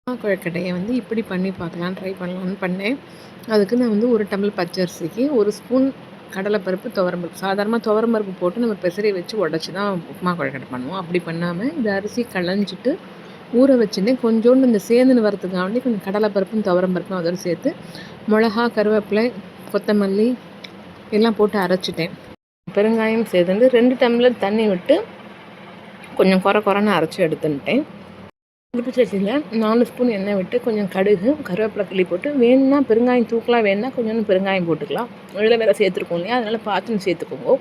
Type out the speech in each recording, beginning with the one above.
கொழுக்கட்டைய வந்து இப்படி பண்ணி பார்க்கலாம், ட்ரை பண்ணலான்னு பண்ணேன். அதுக்கு நான் வந்து 1 டம்ளர் பச்சரிசிக்கு 1 ஸ்பூன் கடலைப்பருப்பு, துவரம்பருப்பு. சாதாரணமாக துவரம்பருப்பு போட்டு நம்ம பெசரி வச்சு உடச்சி தான் உப்புமா கொழுக்கட்டை பண்ணுவோம். அப்படி பண்ணாமல் இந்த அரிசி களைஞ்சிட்டு ஊற வச்சுருந்தேன். கொஞ்சோண்டு இந்த சேர்ந்துன்னு வரதுக்காண்டி கொஞ்சம் கடலைப்பருப்பும் துவரம்பருப்பும் அதோடு சேர்த்து மிளகா, கருவேப்பிலை, கொத்தமல்லி எல்லாம் போட்டு அரைச்சிட்டேன். பெருங்காயம் சேர்த்து 2 டம்ளர் தண்ணி விட்டு கொஞ்சம் கொரன்னு அரைச்சி எடுத்துன்ட்டேன். இனிப்பு சட்டியில் 4 ஸ்பூன் எண்ணெய் விட்டு கொஞ்சம் கடுகு, கருவேப்பிலை கிள்ளி போட்டு வேணும்னா பெருங்காயம் தூக்கலாம், வேணும்னா கொஞ்சோண்டு பெருங்காயம் போட்டுக்கலாம். இதில் வேறு சேர்த்துருக்கோம் இல்லையா, அதனால் பார்த்துன்னு சேர்த்துக்கோங்க.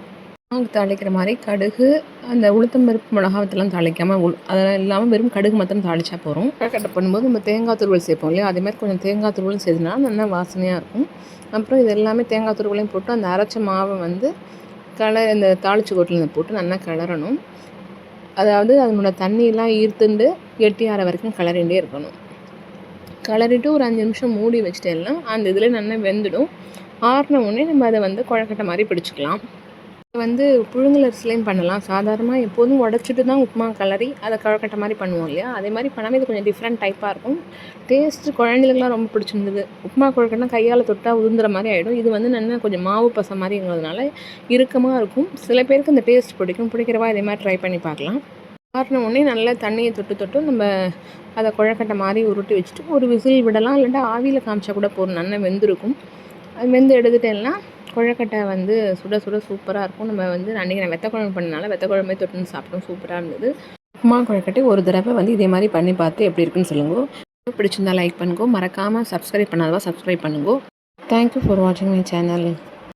தாளிக்கிற மாதிரி கடுகு, அந்த உளுத்தம்பருப்பு, மிளகாவத்தெல்லாம் தாளிக்காமல் அதெல்லாம் இல்லாமல் வெறும் கடுகு மாத்திரம் தாளித்தா போகிறோம். கொழுக்கட்டை பண்ணும்போது நம்ம தேங்காய் துருவல் சேர்ப்போம் இல்லையா, அதேமாதிரி கொஞ்சம் தேங்காய் துருவலும் சேர்த்துனா நல்லா வாசனையாக இருக்கும். அப்புறம் இது எல்லாமே தேங்காய் துருவலையும் போட்டு அந்த அரைச்ச மாவை வந்து இந்த தாளிச்சு கொட்டில் போட்டு நல்லா கிளறணும். அதாவது அதனோட தண்ணியெல்லாம் ஈர்த்துண்டு கெட்டியாகிற வரைக்கும் கிளறிண்டே இருக்கணும். கிளறிட்டு ஒரு 5 நிமிஷம் மூடி வச்சுட்டேன்னா அந்த இதில் நல்லா வெந்துடும். ஆறின உடனே நம்ம அதை வந்து கொழுக்கட்டை மாதிரி பிடிச்சிக்கலாம். வந்து புழுங்கல் அரிசிலையும் பண்ணலாம். சாதாரணமாக எப்போதும் உடச்சிட்டு தான் உப்புமா கிளறி அதை கொழுக்கட்டை மாதிரி பண்ணுவோம் இல்லையா, அதே மாதிரி பண்ணாமல் இது கொஞ்சம் டிஃப்ரெண்ட் டைப்பாக இருக்கும். டேஸ்ட்டு குழந்தைகளுக்குலாம் ரொம்ப பிடிச்சிருந்தது. உப்புமா கொழுக்கட்டைனா கையால் தொட்டால் உதுந்துற மாதிரி ஆகிடும். இது வந்து நல்லா கொஞ்சம் மாவு பசை மாதிரிங்கிறதுனால இறுக்கமாக இருக்கும். சில பேருக்கு இந்த டேஸ்ட் பிடிக்கிறவா இதே மாதிரி ட்ரை பண்ணி பார்க்கலாம். ஆறின உடனே நல்லா தண்ணியை தொட்டு நம்ம அதை கொழுக்கட்டை மாதிரி உருட்டி வச்சுட்டு ஒரு விசில் விடலாம், இல்லைன்னா ஆவியில் காமிச்சா கூட போதும், நல்லா வெந்திருக்கும். அது வெந்து எடுத்துட்டேன்னா கொழுக்கட்டை வந்து சுட சுட சூப்பராக இருக்கும். நம்ம வந்து அன்றைக்கி நான் வெத்த குழம்பு பண்ணனால வெத்த குழம்பே தொட்டுன்னு சாப்பிட்டோம், சூப்பராக இருந்தது. உப்புமா கொழுக்கட்டை ஒரு தடவை வந்து இதே மாதிரி பண்ணி பார்த்து எப்படி இருக்குன்னு சொல்லுங்க. பிடிச்சிருந்தா லைக் பண்ணுங்க, மறக்காமல் சப்ஸ்கிரைப் பண்ணாதவா சப்ஸ்கிரைப் பண்ணுங்க. தேங்க்யூ ஃபார் வாட்சிங் மை சேனல்.